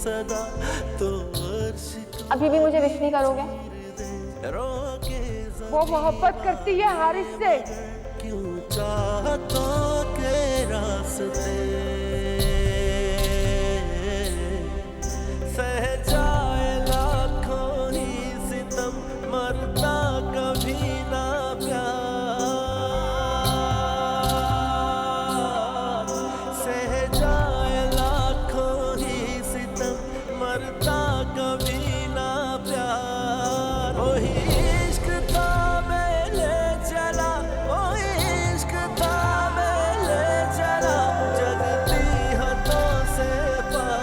सदा तो अभी भी मुझे विश नहीं करोगे? वो मोहब्बत करती है हारिस से। क्यों चाहतों के रास्ते सह जाए लाखों ही सितम, मरता कभी ना प्यार। सह जाए लाखों ही सितम, मरता कभी ना प्यार। वही इश्क था मैं ले चला, वही इश्क था मैं ले चला, जगती हाथों से पार।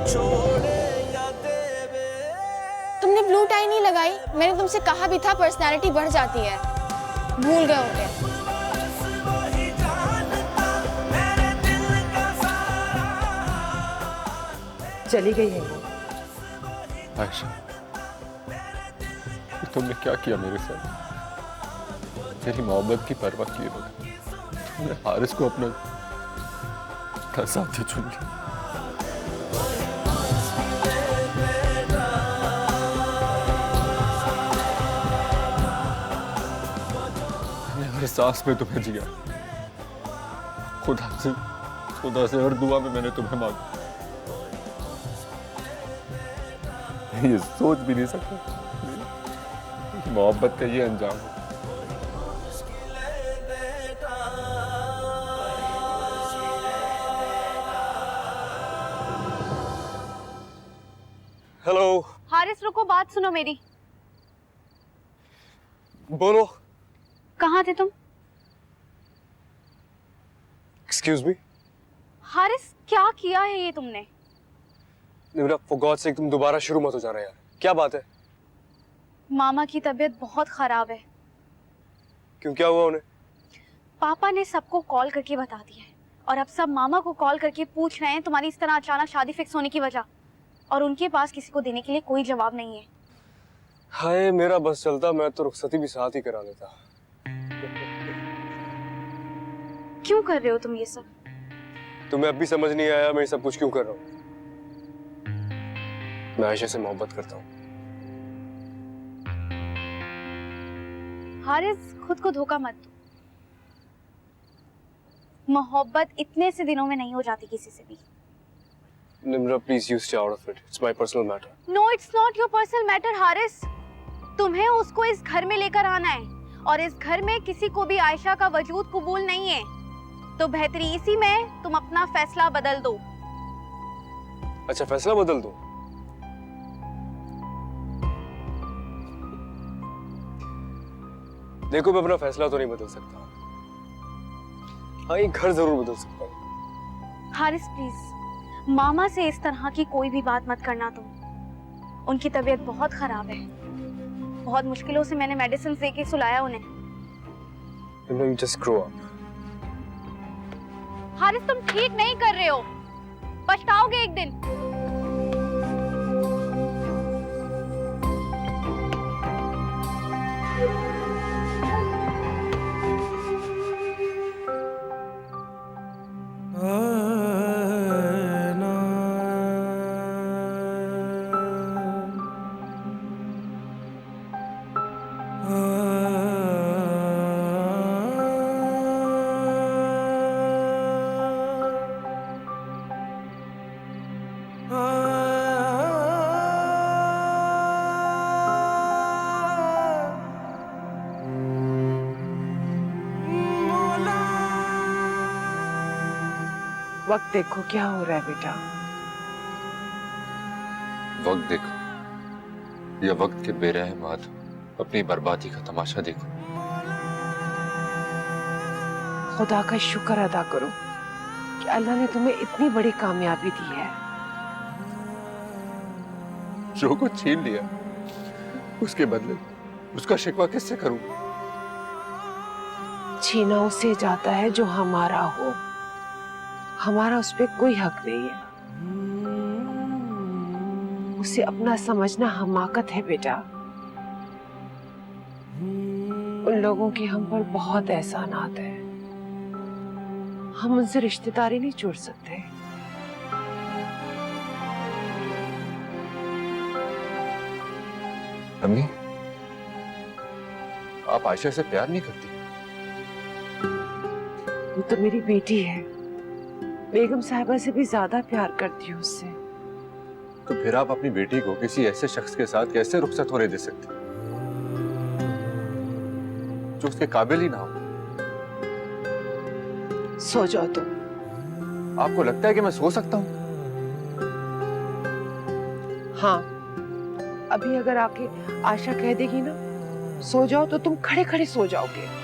छोड़े या देवे। तुमने ब्लू टाई नहीं लगाई? मैंने तुमसे कहा भी था पर्सनालिटी बढ़ जाती है, भूल गए होगे। चली गई है वो। आयशा, तुमने क्या किया मेरे साथ? तेरी मोहब्बत की परवाह किए बगैर तुमने हारिस को अपना साथी चुन लिया। मैंने हर सांस में तुम्हें जिया। खुदा से हर दुआ में मैंने तुम्हें मांगा। ये सोच भी नहीं सकता मोहब्बत का ये अंजाम है। हेलो हारिस रुको, बात सुनो मेरी। बोलो। कहाँ थे तुम? Excuse me. हारिस क्या किया है ये तुमने? निम्रा, फॉर गॉड सेक तुम दोबारा शुरू मत हो जाना यार। क्या बात है? मामा की तबीयत बहुत खराब है। क्यों, क्या हुआ उन्हें? पापा ने सबको कॉल करके बता दिया है और अब सब मामा को कॉल करके पूछ रहे हैं तुम्हारी इस तरह अचानक शादी फिक्स होने की वजह, और उनके पास किसी को देने के लिए कोई जवाब नहीं है। हाय, मेरा बस चलता मैं तो रुखसती भी साथ ही करा लेता। क्यों कर रहे हो तुम ये सब? तुम्हें अब भी समझ नहीं आया मैं ये सब कुछ क्यों कर रहा हूँ? मैं आयशा से मोहब्बत करता हूँ। हारिस, खुद को धोखा मत दो। मोहब्बत इतने से दिनों में नहीं हो जाती किसी से भी। Nimra, please you stay out of it. It's my personal matter. No, it's not your personal matter Haris. तुम्हें उसको इस घर में लेकर आना है और इस घर में किसी को भी आयशा का वजूद कबूल नहीं है, तो बेहतरी इसी में तुम अपना फैसला बदल दो। अच्छा, फैसला बदल दो? देखो, मैं अपना फैसला तो नहीं बदल सकता। हाँ, ये घर जरूर बदल सकता हूँ। हारिस प्लीज, मामा से इस तरह की कोई भी बात मत करना तुम। उनकी तबीयत बहुत खराब है, बहुत मुश्किलों से मैंने मेडिसिन देके सुलाया उन्हें। You just grow up. Haris, तुम ठीक नहीं कर रहे हो, पछताओगे एक दिन। वक्त देखो क्या हो रहा है बेटा। वक्त देखो या वक्त के बेरहम हाथ अपनी बर्बादी का तमाशा देखो। खुदा का शुक्र अदा करो कि अल्लाह ने तुम्हें इतनी बड़ी कामयाबी दी है। जो कुछ छीन लिया उसके बदले उसका शिकवा किससे करूं? छीना उससे जाता है जो हमारा हो, हमारा उस पर कोई हक नहीं है। उसे अपना समझना हमाकत है बेटा। उन लोगों के हम पर बहुत एहसानात है। हम उनसे रिश्तेदारी नहीं जोड़ सकते। अम्मी, आप आयशा से प्यार नहीं करती? वो तो मेरी बेटी है, बेगम साहिबा से भी ज्यादा प्यार करती हूँ उससे। तो फिर आप अपनी बेटी को किसी ऐसे शख्स के साथ कैसे रुखसत होने दे सकते जो उसके काबिल ही ना हो? सो जाओ तुम। आपको लगता है कि मैं सो सकता हूँ? हाँ, अभी अगर आके आशा कह देगी ना सो जाओ तो तुम खड़े खड़े सो जाओगे।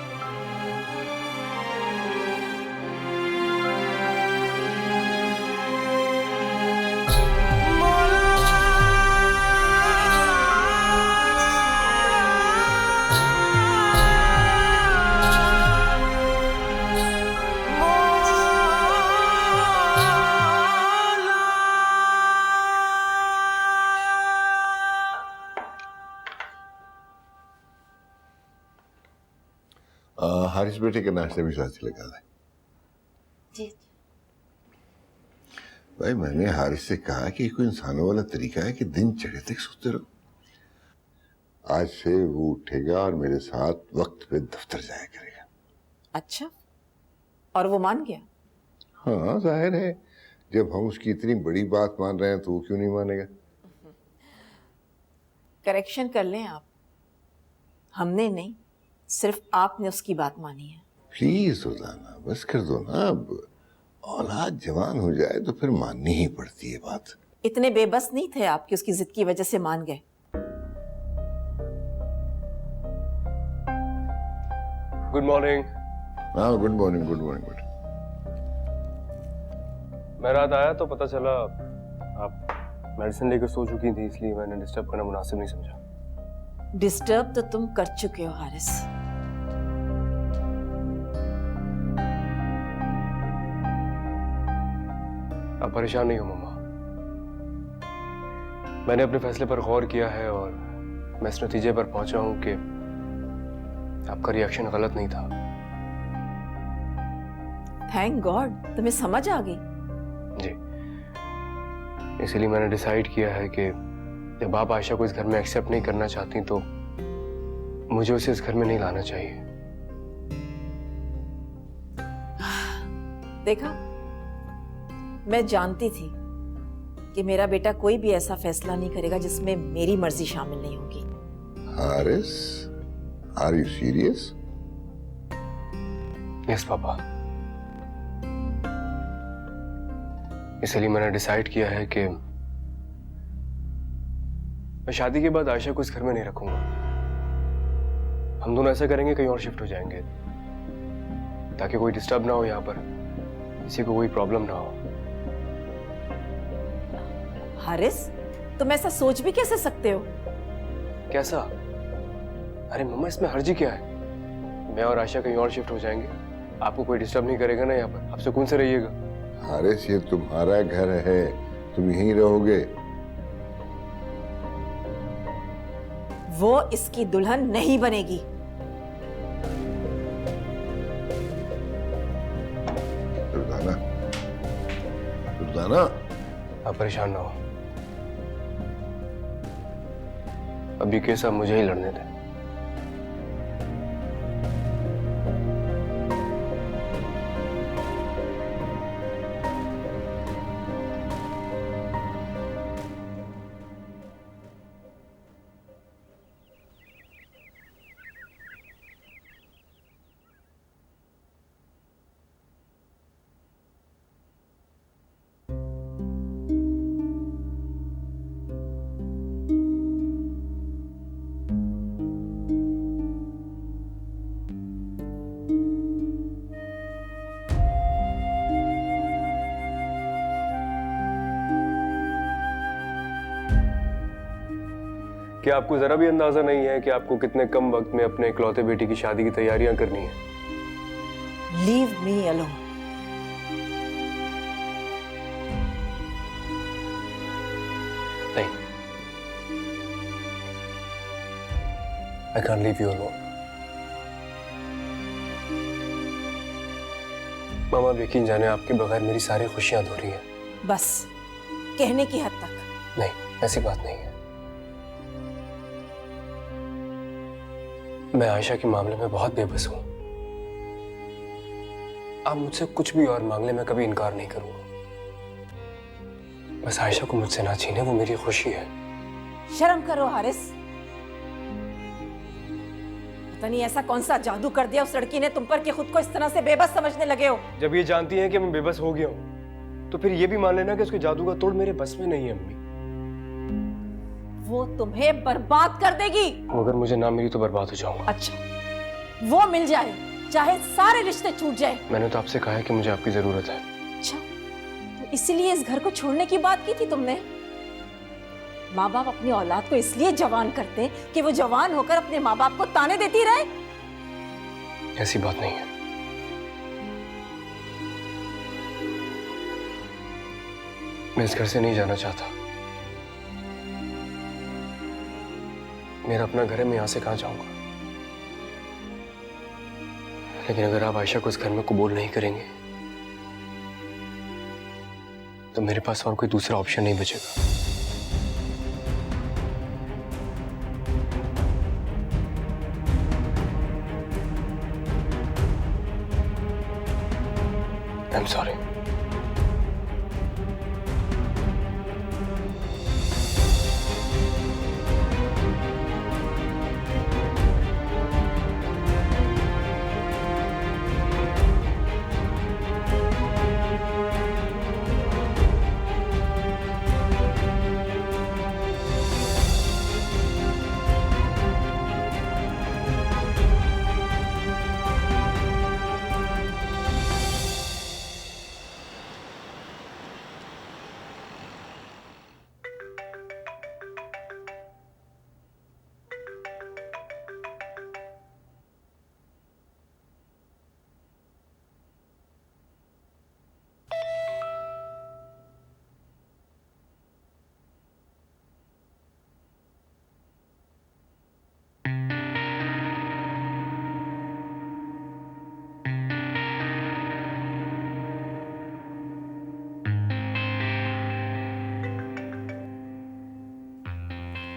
हारिस बेटे के नाश्ते भी साथ ही लगा दे। जी। भाई मैंने हारिस से कहा कि कोई इंसानों वाला तरीका है कि दिन चढ़े तक सोते रहो। आज से वो उठेगा और मेरे साथ वक्त पे दफ्तर जाया करेगा। अच्छा, और वो मान गया? हाँ जाहिर है, जब हम उसकी इतनी बड़ी बात मान रहे हैं तो वो क्यों नहीं मानेगा। करेक्शन कर लें आप, हमने नहीं, सिर्फ आपने उसकी बात मानी है। प्लीज रोजाना बस कर दो ना। अब औलाद जवान हो जाए तो फिर माननी ही पड़ती है बात। इतने बेबस नहीं थे आप कि उसकी जिद की वजह से मान गए। Good morning. हाँ गुड मॉर्निंग, गुड मॉर्निंग बेटा। मैं रात आया तो पता चला आप मेडिसिन लेकर सो चुकी थी, इसलिए मैंने डिस्टर्ब करना मुनासिब नहीं समझा। डिस्टर्ब तो तुम कर चुके हो हारिस। आप परेशान नहीं हो मम्मा, मैंने अपने फैसले पर गौर किया है और मैं इस नतीजे पर पहुंचा हूं कि आपका रिएक्शन गलत नहीं था। थैंक गॉड तुम्हें समझ आ गई। जी, इसलिए मैंने डिसाइड किया है कि जब आप आयशा को इस घर में एक्सेप्ट नहीं करना चाहती तो मुझे उसे इस घर में नहीं लाना चाहिए। देखा, मैं जानती थी कि मेरा बेटा कोई भी ऐसा फैसला नहीं करेगा जिसमें मेरी मर्जी शामिल नहीं होगी। Haris, are you serious? Yes papa, इसलिए मैंने डिसाइड किया है कि मैं शादी के बाद आयशा को इस घर में नहीं रखूंगा। हम दोनों ऐसा करेंगे, कहीं और शिफ्ट हो जाएंगे ताकि कोई डिस्टर्ब ना हो, यहाँ पर किसी को कोई प्रॉब्लम ना हो। हारिस, तुम ऐसा सोच भी कैसे सकते हो? कैसा? अरे मम्मा, इसमें हर्जी क्या है? मैं और आयशा कहीं और शिफ्ट हो जाएंगे, आपको कोई डिस्टर्ब नहीं करेगा ना यहाँ पर, आप सुकून से रहिएगा। हारिस ये तुम्हारा घर है, तुम यहीं रहोगे। वो इसकी दुल्हन नहीं बनेगी। रुदाना, रुदाना, आप परेशान ना हो, अभी केस आप मुझे ही लड़ने दें। क्या आपको जरा भी अंदाजा नहीं है कि आपको कितने कम वक्त में अपने इकलौते बेटी की शादी की तैयारियां करनी है? Leave me alone. नहीं, I can't leave you alone. मामा आप यकीन जाने आपके बगैर मेरी सारी खुशियां अधूरी हैं। बस कहने की हद तक। नहीं, ऐसी बात नहीं है। मैं आयशा के मामले में बहुत बेबस हूं। आप मुझसे कुछ भी और मांग ले, मैं कभी इनकार नहीं करूंगा। बस आयशा को मुझसे ना छीने, वो मेरी खुशी है। शर्म करो हारिस। पता नहीं ऐसा कौन सा जादू कर दिया उस लड़की ने तुम पर कि खुद को इस तरह से बेबस समझने लगे हो। जब ये जानती है कि मैं बेबस हो गया हूं, तो फिर ये भी मान लेना कि उसके जादू का तोड़ मेरे बस में नहीं है। अम्मी, वो तुम्हें बर्बाद कर देगी। अगर मुझे ना मिली तो बर्बाद हो जाऊंगा। अच्छा, वो मिल जाए चाहे सारे रिश्ते छूट जाए। मैंने तो आपसे कहा है कि मुझे आपकी जरूरत है। अच्छा, तो इसीलिए इस घर को छोड़ने की बात की थी तुमने? माँ बाप अपनी औलाद को इसलिए जवान करते कि वो जवान होकर अपने माँ बाप को ताने देती रहे? ऐसी बात नहीं है। मैं इस घर से नहीं जाना चाहता। मेरा अपना घर है, मैं यहां से कहां जाऊंगा। लेकिन अगर आप आयशा को इस घर में कबूल नहीं करेंगे तो मेरे पास और कोई दूसरा ऑप्शन नहीं बचेगा। I'm sorry.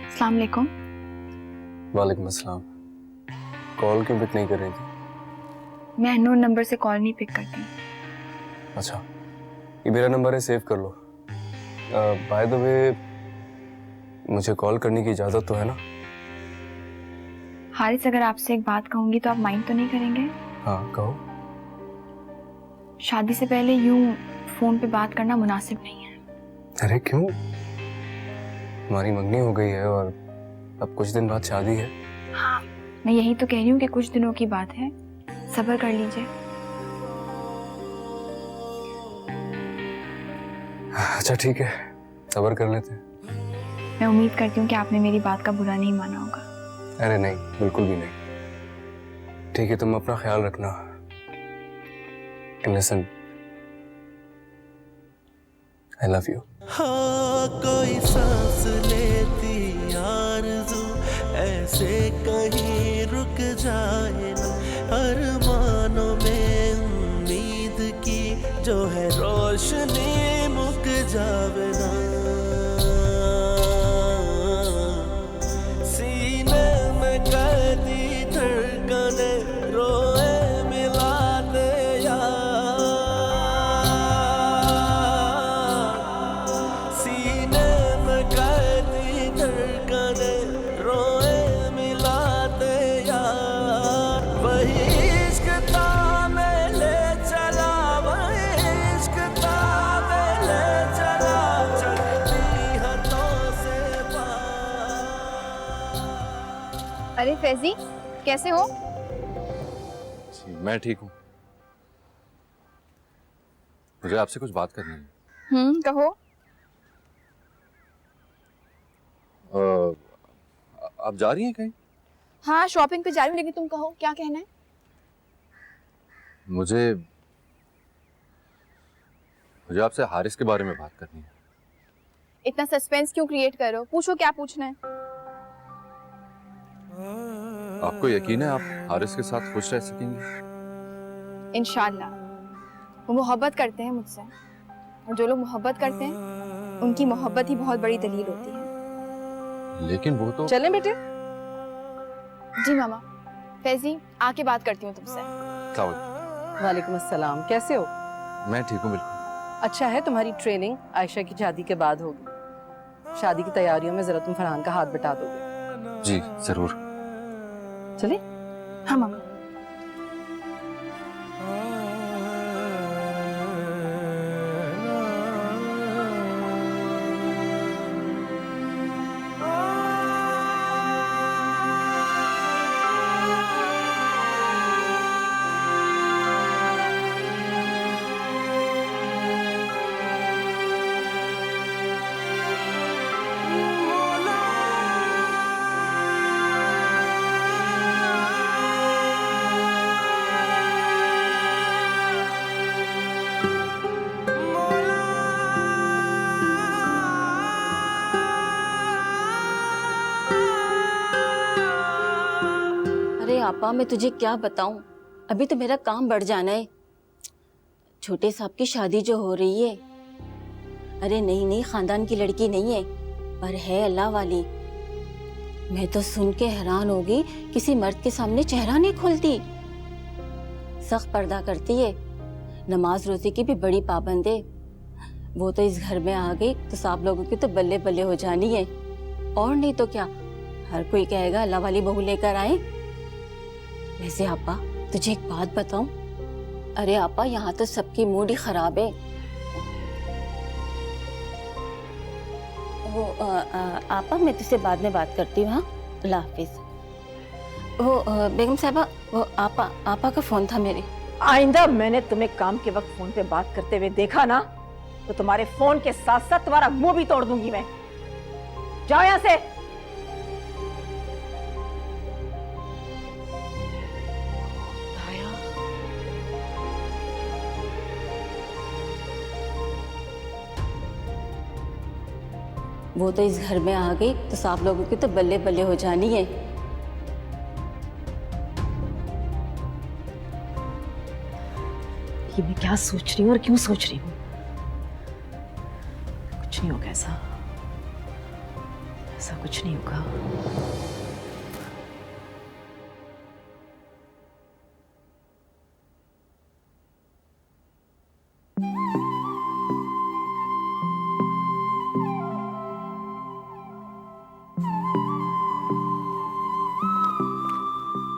अस्सलाम वालेकुम। वालेकुम अस्सलाम। कॉल क्यों पिक नहीं कर रही थी? मैं अननोन नंबर से कॉल नहीं पिक करती। अच्छा, ये मेरा नंबर है, सेव कर लो। बाय द वे, मुझे कॉल करने की इजाजत तो है ना? हारिस, अगर आपसे एक बात कहूंगी तो आप माइंड तो नहीं करेंगे? हाँ, कहो। शादी से पहले यूं फोन पे बात करना मुनासिब नहीं है। अरे क्यों? हमारी मंगनी हो गई है और अब कुछ दिन बाद शादी है। हाँ, मैं यही तो कह रही हूँ कि कुछ दिनों की बात है, सब्र कर लीजिए। अच्छा ठीक है, सब्र कर लेते हैं। मैं उम्मीद करती हूँ कि आपने मेरी बात का बुरा नहीं माना होगा। अरे नहीं, बिल्कुल भी नहीं। ठीक है, तुम अपना ख्याल रखना। Listen, I love you. हाँ, कोई सांस लेती आरज़ू ऐसे कहीं रुक जाए ना, अरमानों में उम्मीद की जो है रोशनी मुक जावे ना, सीने में कैदी धड़कने रोए मिला दे यार, सीने में कैदी धड़कने रोए मिला दे यार, वही इश्क तामे ले चला, वही इश्क तामे ले चला, चलती हाथों से पार। अरे फैजी, कैसे हो? मैं ठीक हूँ। मुझे आपसे कुछ बात करनी है। कहो। आप जा रही हैं कहीं? हाँ, शॉपिंग पे जा रही हूँ, लेकिन तुम कहो, क्या कहना है? मुझे आपसे हारिस के बारे में बात करनी है। इतना सस्पेंस क्यों क्रिएट कर रहे हो? पूछो, क्या पूछना है? आपको यकीन है आप हारिस के साथ खुश रह सकेंगी? इंशाल्लाह। वो मोहब्बत करते हैं मुझसे, और जो लोग मोहब्बत करते हैं उनकी मोहब्बत ही बहुत बड़ी दलील होती है। लेकिन वो तो चलें बेटे? जी मामा। फैजी, आके बात करती हूँ तुमसे। वालेकुम अस्सलाम, कैसे हो? मैं ठीक हूँ बिल्कुल। अच्छा है, तुम्हारी ट्रेनिंग आयशा की शादी के बाद होगी। शादी की तैयारियों में जरा तुम फरहान का हाथ बटा दोगे। जी जरूर। चले? हाँ मामा। अरे आपा, मैं तुझे क्या बताऊं, अभी तो मेरा काम बढ़ जाना है। छोटे साहब की शादी जो हो रही है, अरे नहीं खानदान की लड़की नहीं है, पर है अल्लाह वाली। मैं तो सुन के हैरान हो गई, किसी मर्द के सामने चेहरा नहीं खोलती, सख्त पर्दा करती है, नमाज रोजे की भी बड़ी पाबंद है। वो तो इस घर में आ गई तो सब लोगों की तो बल्ले बल्ले हो जानी है। और नहीं तो क्या, हर कोई कहेगा अल्लाह वाली बहू लेकर आए। वैसे आपा, तुझे एक बात बताऊं? अरे आपा, यहाँ तो सबकी मूड ही खराब है। वो आपा, मैं तुझसे बाद में बात करती हूँ। हाँ, अल्लाह हाफिज। वो बेगम साहबा, वो आपा का फोन था मेरे। आइंदा मैंने तुम्हें काम के वक्त फोन पे बात करते हुए देखा ना, तो तुम्हारे फोन के साथ साथ तुम्हारा मुंह भी तोड़ दूंगी मैं। जाओ यहाँ से। वो तो इस घर में आ गई तो सब लोगों की तो बल्ले बल्ले हो जानी है। ये मैं क्या सोच रही हूँ और क्यों सोच रही हूँ? कुछ नहीं होगा, ऐसा कुछ नहीं होगा।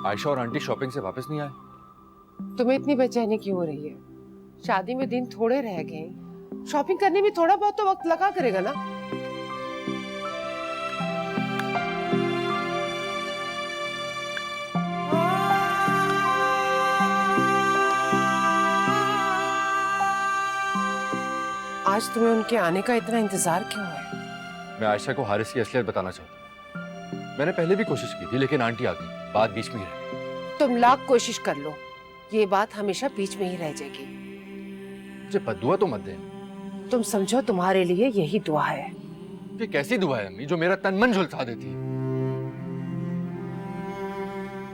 आयशा और आंटी शॉपिंग से वापस नहीं आए? तुम्हें इतनी बेचैनी क्यों हो रही है? शादी में दिन थोड़े रह गए, शॉपिंग करने में थोड़ा बहुत तो वक्त लगा करेगा ना। आज तुम्हें उनके आने का इतना इंतजार क्यों है? मैं आयशा को हारिस की असलियत बताना चाहता हूँ। मैंने पहले भी कोशिश की थी, लेकिन आंटी आ गई, बात बीच में ही रही। तुम लाख कोशिश कर लो, ये बात हमेशा बीच में ही रह जाएगी। मुझे बद्दुआ तो मत दे। तुम समझो, तुम्हारे लिए यही दुआ है। ये कैसी दुआ है अम्मी, जो मेरा तन मन झुलसा देती है?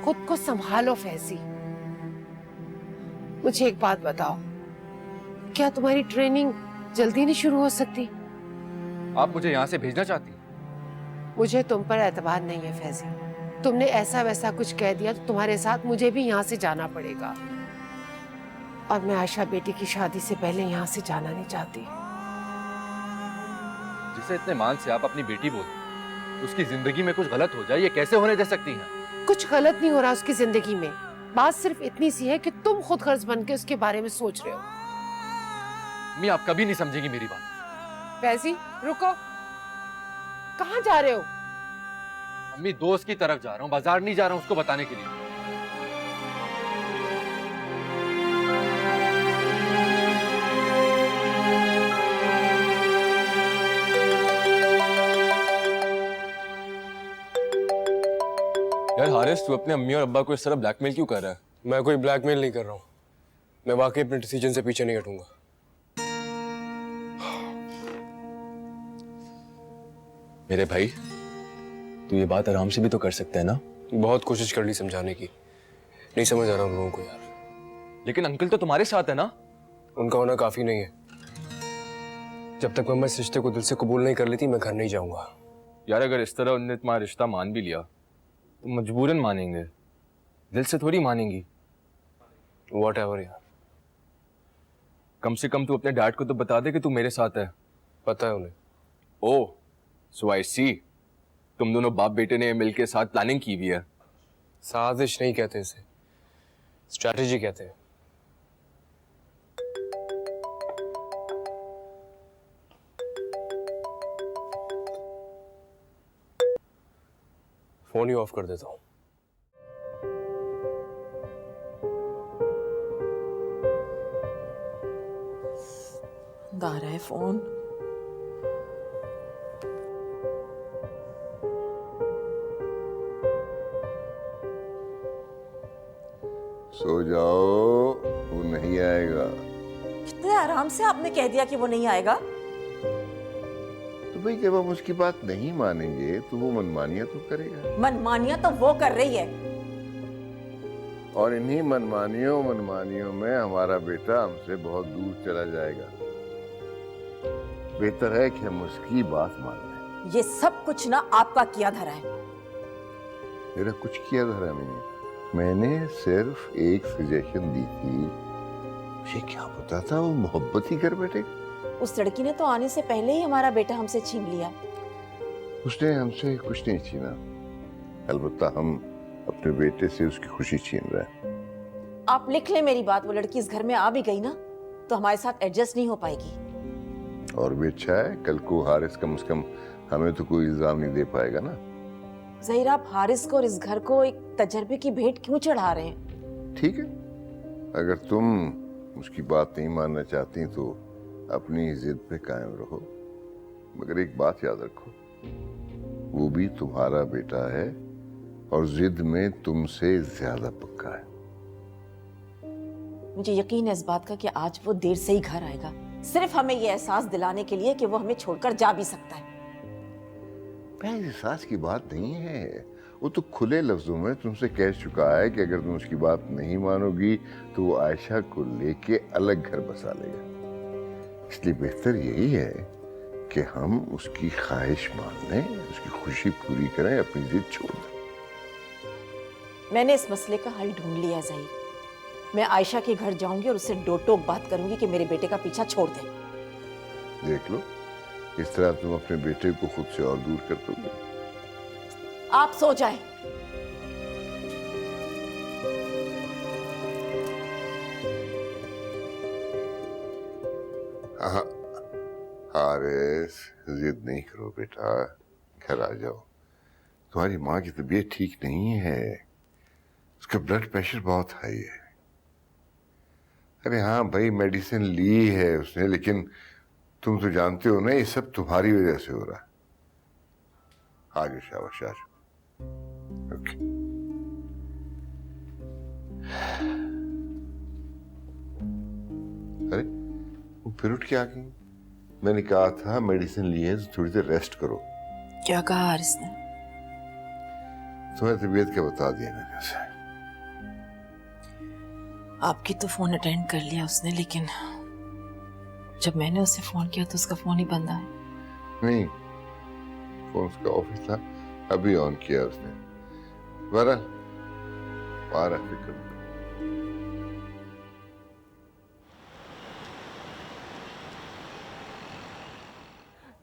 खुद को संभालो फैजी। मुझे एक बात बताओ, क्या तुम्हारी ट्रेनिंग जल्दी नहीं शुरू हो सकती? आप मुझे यहाँ से भेजना चाहती हैं? मुझे तुम पर एतबार नहीं है फैजी। तुमने ऐसा वैसा कुछ कह दिया तो तुम्हारे साथ मुझे भी यहाँ से जाना पड़ेगा, और मैं आयशा बेटी की शादी से पहले यहाँ से जाना नहीं चाहती। जिसे इतने मान से आप अपनी बेटी बोलते, उसकी जिंदगी में कुछ गलत हो जाए, ये कैसे होने दे सकती हैं? कुछ गलत नहीं हो रहा उसकी जिंदगी में, बात सिर्फ इतनी सी है कि तुम खुद गर्ज बन के उसके बारे में सोच रहे हो। अम्मी, आप कभी नहीं समझेंगी मेरी बात। फैजी रुको, कहाँ जा रहे हो? अम्मी, दोस्त की तरफ जा रहा हूँ, बाजार नहीं जा रहा हूँ उसको बताने के लिए। यार हारिस, तू अपने अम्मी और अब्बा को इस तरह ब्लैकमेल क्यों कर रहा है? मैं कोई ब्लैकमेल नहीं कर रहा हूँ, मैं वाकई अपने डिसीजन से पीछे नहीं हटूंगा। मेरे भाई, तू ये बात आराम से भी तो कर सकता है ना? बहुत कोशिश कर ली समझाने की, नहीं समझ आ रहा उन लोगों को यार। लेकिन अंकल तो तुम्हारे साथ है ना? उनका होना काफी नहीं है। जब तक मम्मा इस रिश्ते को दिल से कबूल नहीं कर लेती मैं घर नहीं जाऊंगा। यार अगर इस तरह उनने तुम्हारा रिश्ता मान भी लिया तो मजबूरन मानेंगे, दिल से थोड़ी मानेंगी। Whatever यार। कम से कम तू अपने डैड को तो बता दे कि तू मेरे साथ है। पता है उन्हें। ओह सो आई सी, तुम दोनों बाप बेटे ने मिलके साथ प्लानिंग की हुई है। साजिश नहीं कहते इसे, स्ट्रैटेजी कहते हैं। फोन ही ऑफ कर देता हूं। आ रहा है फोन। सो जाओ, वो नहीं आएगा। कितने आराम से आपने कह दिया कि वो नहीं आएगा। तो भाई जब हम उसकी बात नहीं मानेंगे तो वो मनमानियां तो करेगा। मनमानियां तो वो कर रही है। और इन्हीं मनमानियों में हमारा बेटा हमसे बहुत दूर चला जाएगा। बेहतर है कि हम उसकी बात मान लें। ये सब कुछ ना आपका किया धरा है। मेरा कुछ किया धरा नहीं, मैंने सिर्फ एक सजेशन दी थी। मुझे क्या पता था वो मोहब्बत ही कर बैठेगा। उस लड़की ने तो आने से पहले ही हमारा बेटा हमसे छीन लिया। उसने हमसे कुछ नहीं छीना, अलबत्ता हम अपने बेटे से उसकी खुशी छीन रहे हैं। आप लिख लें मेरी बात, वो लड़की इस घर में आ भी गई ना तो हमारे साथ एडजस्ट नहीं हो पाएगी। और भी अच्छा है, कल को हारिस कम से कम हमें तो कोई इल्जाम नहीं दे पाएगा ना। ज़हीर, आप हारिस को और इस घर को एक तजर्बे की भेंट क्यों चढ़ा रहे हैं? ठीक है, अगर तुम उसकी बात नहीं मानना चाहती तो अपनी जिद पे कायम रहो, मगर एक बात याद रखो, वो भी तुम्हारा बेटा है और जिद में तुमसे ज्यादा पक्का है। मुझे यकीन है इस बात का कि आज वो देर से ही घर आएगा, सिर्फ हमें ये एहसास दिलाने के लिए कि वो हमें छोड़कर जा भी सकता है। एहसास की बात नहीं है, वो तो खुले लफ्जों में तुमसे कह चुका है कि अगर तुम उसकी बात नहीं मानोगी तो वो आयशा को लेके अलग घर बसा लेगा। इसलिए बेहतर यही है कि हम उसकी ख्वाहिश मान लें, उसकी खुशी पूरी करें, अपनी जिद छोड़ दें। मैंने इस मसले का हल ढूंढ लिया ज़हीर। मैं आयशा के घर जाऊंगी और उससे दो टोक बात करूंगी कि मेरे बेटे का पीछा छोड़ दे। देख लो, इस तरह तुम अपने बेटे को खुद से और दूर कर दोगे। आप सो जाएं। हारिस, जिद नहीं करो बेटा, घर आ जाओ। तुम्हारी माँ की तबीयत ठीक नहीं है, उसका ब्लड प्रेशर बहुत हाई है। अरे हाँ भाई, मेडिसिन ली है उसने, लेकिन तुम तो जानते हो ना ये सब तुम्हारी वजह से हो रहा है। आ जाओ, शाबाश आ जाओ। ओके। अरे वो फिर उठ के आ गई। मैंने कहा था मेडिसिन ली है तो थोड़ी देर रेस्ट करो। क्या कहा हारिस ने? तुम्हारी तबीयत क्या बता दिया मैंने उसे। आपकी तो फोन अटेंड कर लिया उसने, लेकिन जब मैंने उसे फोन किया तो उसका फोन ही बंद आया। नहीं, फोन उसका ऑफिस था, अभी ऑन किया उसने। बहरहाल आ रहा फिक्र।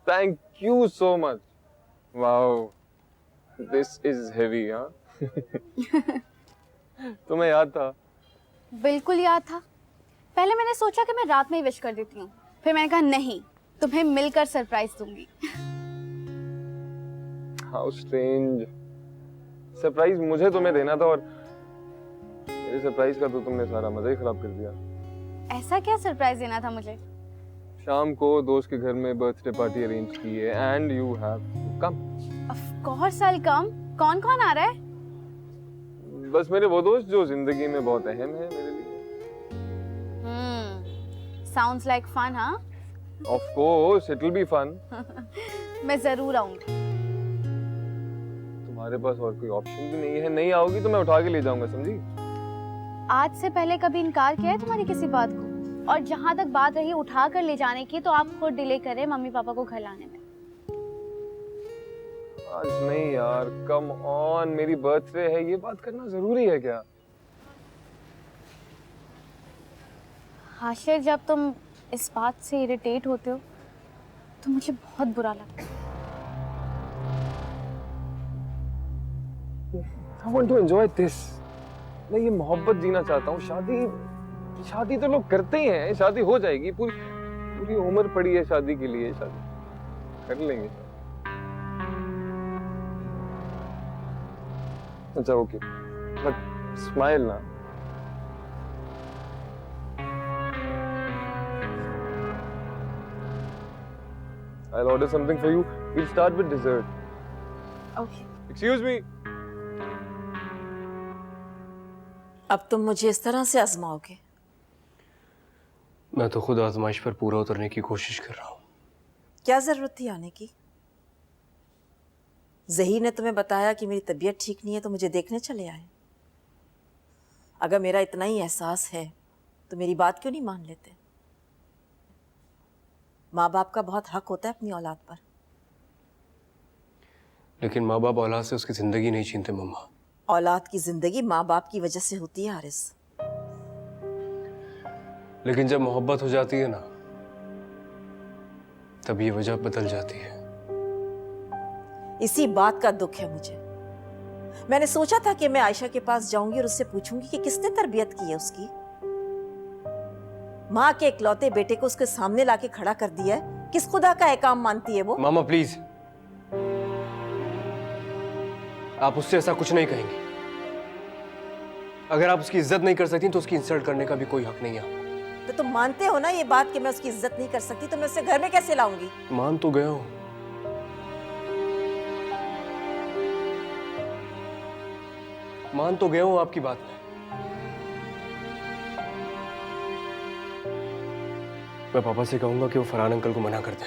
Thank you so much. Wow, this is heavy, हाँ? तुम्हें याद था? बिल्कुल याद था। पहले मैंने सोचा कि मैं रात में ही विश कर देती हूँ, फिर मैंने कहा नहीं, तुम्हें मिलकर सरप्राइज दूंगी। How strange. सरप्राइज मुझे तुम्हें देना था और मेरे सरप्राइज का तो तुमने सारा मजा ही खराब कर दिया। ऐसा क्या सरप्राइज देना था मुझे? शाम को दोस्त के घर में बर्थडे पार्टी अरेंज की है and you have to come. Of course I will come. कौन कौन आ रहा है? बस मेरे वो दोस्त जो जिंदगी में बहुत अहम है मेरे लिए। साउंड्स लाइक फन, हाँ? Of course it will be fun. मैं जरूर आऊंगी। तुम्हारे पास और कोई ऑप्शन भी नहीं है, नहीं आओगी तो मैं उठा के ले जाऊंगा, समझी? आज से पहले कभी इनकार किया है तुम्हारी किसी बात को? और जहाँ तक बात रही उठा कर ले जाने की, तो आप खुद डिले करें मम्मी पापा को घर लाने में। आज नहीं यार, कम ऑन, मेरी बर्थडे है, ये बात करना जरूरी है क्या? हाशिर, जब तुम इस बात से इरिटेट होते हो तो मुझे बहुत बुरा लगता है। I want to enjoy this. मैं ये मोहब्बत जीना चाहता हूँ। शादी तो लोग करते ही हैं, शादी हो जाएगी, पूरी उम्र पड़ी है शादी के लिए, शादी कर लेंगे। अच्छा ओके, बट स्माइल ना। I'll order something for you. We'll start with dessert. Okay. Excuse me. अब तुम मुझे इस तरह से आजमाओगे? मैं तो खुद आजमाइश पर पूरा उतरने की कोशिश कर रहा हूँ। क्या जरूरत थी आने की? ज़हीर ने तुम्हें बताया कि मेरी तबीयत ठीक नहीं है तो मुझे देखने चले आए। अगर मेरा इतना ही एहसास है तो मेरी बात क्यों नहीं मान लेते? माँ बाप का बहुत हक होता है अपनी औलाद पर। लेकिन माँ बाप औलाद से उसकी जिंदगी नहीं छीनते मम्मा। औलाद की जिंदगी माँ बाप की वजह से होती है हारिस। लेकिन जब मोहब्बत हो जाती है ना, तब ये वजह बदल जाती है। इसी बात का दुख है मुझे। मैंने सोचा था कि मैं आयशा के पास जाऊंगी और उससे पूछूंगी कि किसने तरबियत की है उसकी। माँ के इकलौते बेटे को उसके सामने लाके खड़ा कर दिया है। किस खुदा का एहकाम मानती है वो? मामा प्लीज, आप उससे ऐसा कुछ नहीं कहेंगी। अगर आप उसकी इज्जत नहीं कर सकती तो उसकी इंसल्ट करने का भी कोई हक नहीं है आपको। तो तुम मानते हो ना ये बात कि मैं उसकी इज्जत नहीं कर सकती, तो मैं उसे घर में कैसे लाऊंगी? मान तो गया हूं, मान तो गया हूं आपकी बात में। मैं पापा से कहूंगा कि वो फरहान अंकल को मना कर दें।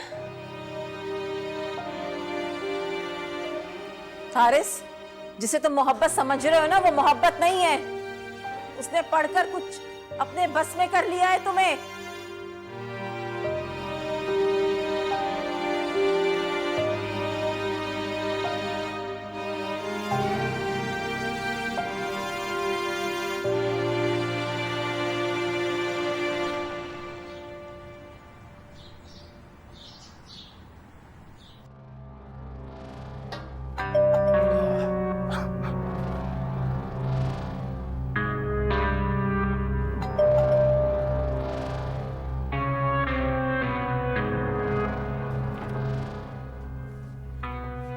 हारिस, जिसे तुम मोहब्बत समझ रहे हो ना, वो मोहब्बत नहीं है। उसने पढ़कर कुछ अपने बस में कर लिया है तुम्हें।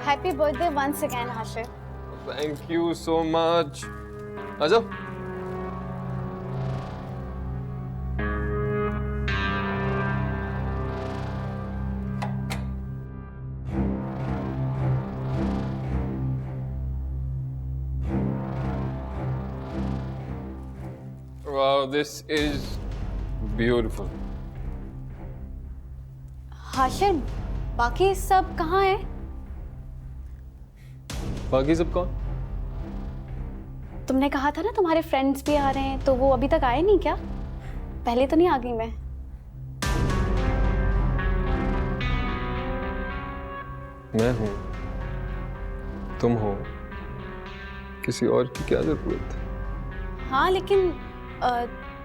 Happy birthday once again, Hashir. Thank you so much. आजा। Wow, this is beautiful. Hashir, बाकी सब कहाँ है? बाकी सब कौन? तुमने कहा था ना तुम्हारे फ्रेंड्स भी आ रहे हैं, तो वो अभी तक आए नहीं क्या? पहले तो नहीं आ गई मैं। मैं हूँ, तुम हो, किसी और की क्या जरूरत है? हाँ, लेकिन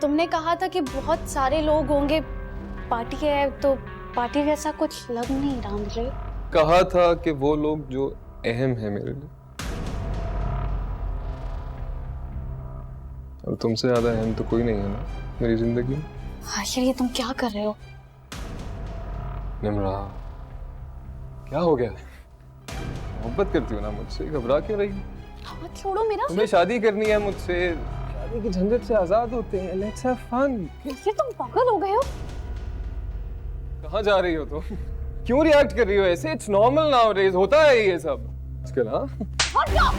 तुमने कहा था कि बहुत सारे लोग होंगे, पार्टी है, तो पार्टी जैसा कुछ लग नहीं रहा मुझे। कहा था कि वो लोग जो अहम है मेरे लिए, और तुमसे ज्यादा अहम तो कोई नहीं है ना मेरी जिंदगी में। हाशिर, ये तुम क्या कर रहे हो? निम्रा, क्या हो गया? मोहब्बत करती हो ना मुझसे, घबरा क्यों रही? मत छोड़ो मेरा। तुम्हें शादी करनी है मुझसे, शादी की झंझट से आजाद होते हैं। Let's have fun. ये तुम पागल हो गए हो? कहाँ जा रही हो तुम? क्यों रिएक्ट कर रही हो ऐसे? इट्स नॉर्मल नाउअडेज, होता है ये सब आजकल। हाँ, हट जाओ।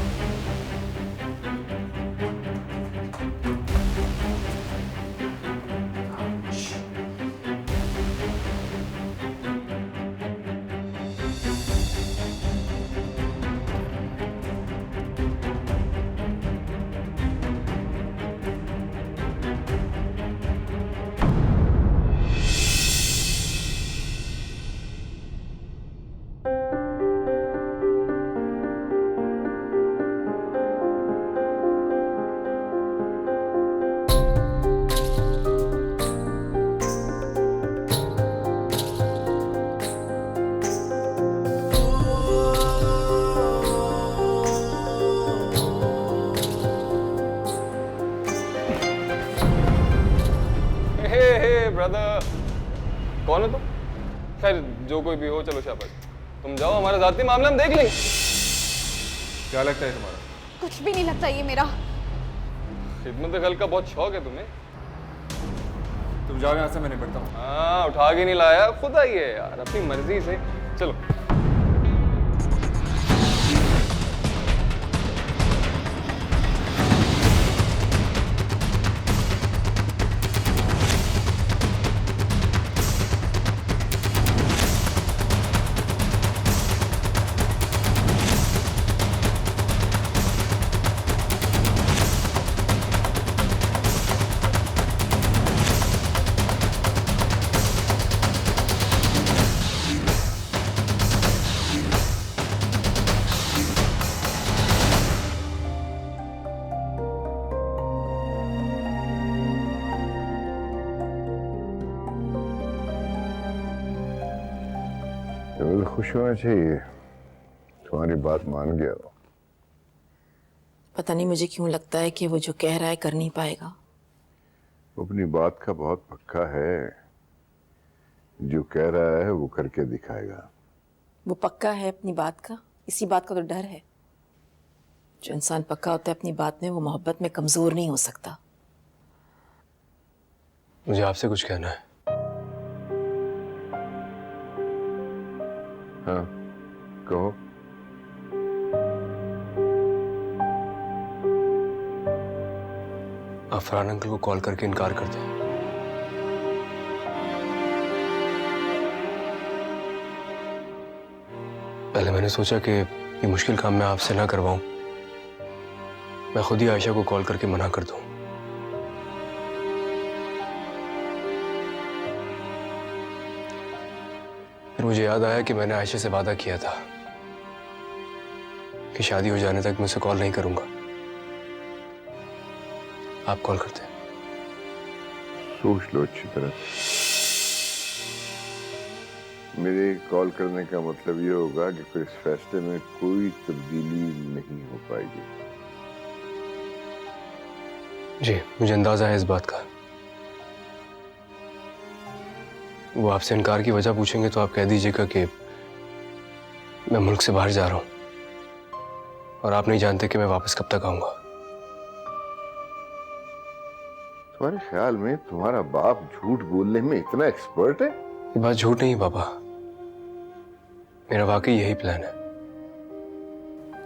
जो कोई भी हो, चलो शाबाश, तुम जाओ, हमारा जाती मामला हम देख लेंगे। क्या लगता है तुम्हारा? कुछ भी नहीं लगता ये मेरा। खिदमत खल का बहुत शौक है तुम्हें। तुम जाओ यहाँ से, मैं निपटता हूँ। हाँ, उठा के नहीं लाया, खुद आई है यार अपनी मर्जी से। चलो। खुश होना चाहिए, तुम्हारी बात मान गया वो। पता नहीं मुझे क्यों लगता है कि वो जो कह रहा है कर नहीं पाएगा। वो अपनी बात का बहुत पक्का है, जो कह रहा है वो करके दिखाएगा। वो पक्का है अपनी बात का, इसी बात का तो डर है। जो इंसान पक्का होता है अपनी बात में, वो मोहब्बत में कमजोर नहीं हो सकता। मुझे आपसे कुछ कहना है। हाँ, कहो। आप फरहान अंकल को कॉल करके इनकार कर दें। पहले मैंने सोचा कि ये मुश्किल काम मैं आपसे ना करवाऊं, मैं खुद ही आयशा को कॉल करके मना कर दूं। फिर मुझे याद आया कि मैंने आयशा से वादा किया था कि शादी हो जाने तक मैं उसे कॉल नहीं करूंगा। आप कॉल करते हैं। सोच लो अच्छी तरह। मेरे कॉल करने का मतलब ये होगा कि फिर इस फैसले में कोई तब्दीली नहीं हो पाएगी। जी, मुझे अंदाजा है इस बात का। वो आपसे इनकार की वजह पूछेंगे तो आप कह दीजिएगा कि मैं मुल्क से बाहर जा रहा हूं और आप नहीं जानते कि मैं वापस कब तक आऊंगा। तुम्हारे ख्याल में तुम्हारा बाप झूठ बोलने में इतना एक्सपर्ट है? ये बात झूठ नहीं है पापा, मेरा वाकई यही प्लान है।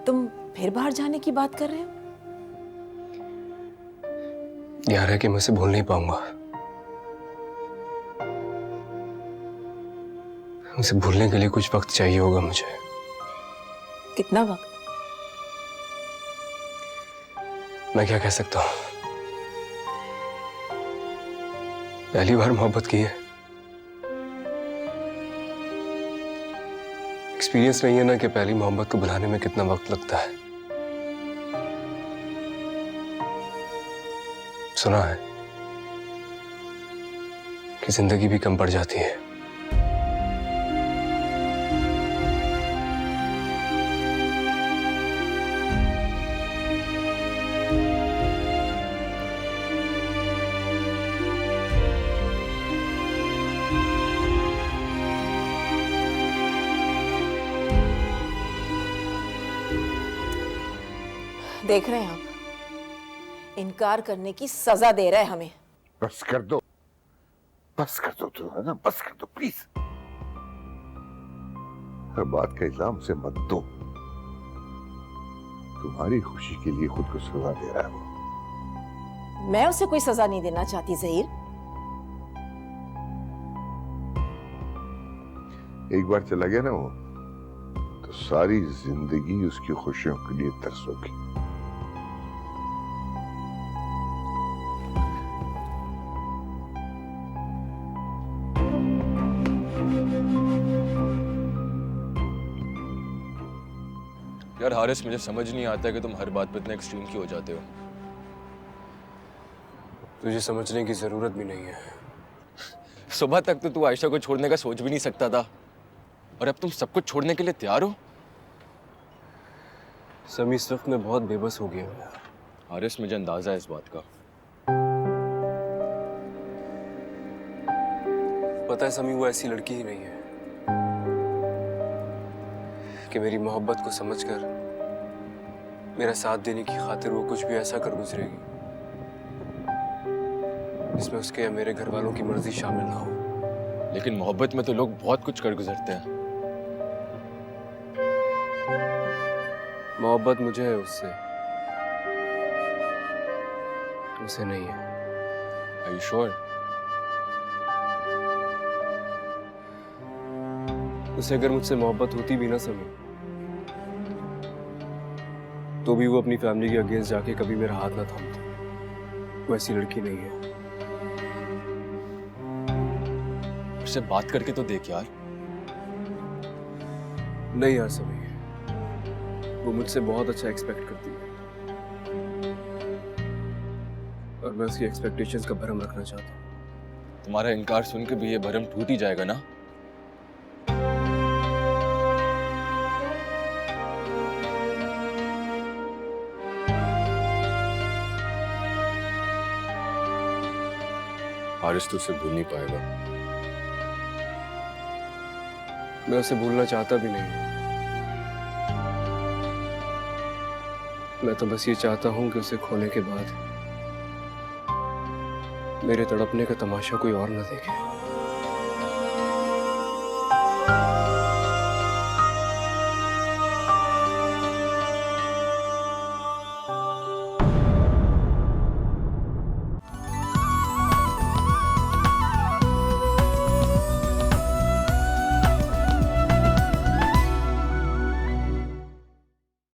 तुम फिर बाहर जाने की बात कर रहे हो? यार है कि मैं उसे भूल नहीं पाऊंगा। उसे भूलने के लिए कुछ वक्त चाहिए होगा मुझे। कितना वक्त? मैं क्या कह सकता हूं, पहली बार मोहब्बत की है, एक्सपीरियंस नहीं है ना कि पहली मोहब्बत को भुलाने में कितना वक्त लगता है। सुना है कि जिंदगी भी कम पड़ जाती है। देख रहे हैं आप, इनकार करने की सजा दे रहा है हमें। बस कर दो, बस कर दो, तुम है ना, बस कर दो प्लीज। हर बात का इल्जाम उसे मत दो। तुम्हारी खुशी के लिए खुद को सजा दे रहा है वो। मैं उसे कोई सजा नहीं देना चाहती ज़हीर। एक बार चला गया ना वो, तो सारी जिंदगी उसकी खुशियों के लिए तरसोगी। यार हारिस, मुझे समझ नहीं आता कि तुम हर बात पे इतने एक्सट्रीम क्यों हो जाते हो। तुझे समझने की जरूरत भी नहीं है। सुबह तक तो तू आयशा को छोड़ने का सोच भी नहीं सकता था और अब तुम सब कुछ छोड़ने के लिए तैयार हो। समी, इस वक्त मैं बहुत बेबस हो गया हूं यार। हारिस, मुझे अंदाजा है इस बात का। पता है समी, वो ऐसी लड़की ही नहीं है। कि मेरी मोहब्बत को समझकर मेरा साथ देने की खातिर वो कुछ भी ऐसा कर गुजरेगी जिसमें उसके या मेरे घर वालों की मर्जी शामिल ना हो। लेकिन मोहब्बत में तो लोग बहुत कुछ कर गुजरते हैं। मोहब्बत मुझे है उससे, उसे नहीं है। Are you sure? उसे अगर मुझसे मोहब्बत होती भी ना समी, तो भी वो अपनी फैमिली के अगेंस्ट जाके कभी मेरा हाथ ना थामती। वो ऐसी लड़की नहीं है। उससे बात करके तो देख यार। नहीं यार समी, वो मुझसे बहुत अच्छा एक्सपेक्ट करती है और मैं उसकी एक्सपेक्टेशंस का भरम रखना चाहता हूँ। तुम्हारा इनकार सुन के भी ये भरम टूट ही जाएगा ना। हारिस तो उसे भूल नहीं पाएगा। मैं उसे भूलना चाहता भी नहीं। मैं तो बस ये चाहता हूं कि उसे खोने के बाद मेरे तड़पने का तमाशा कोई और न देखे।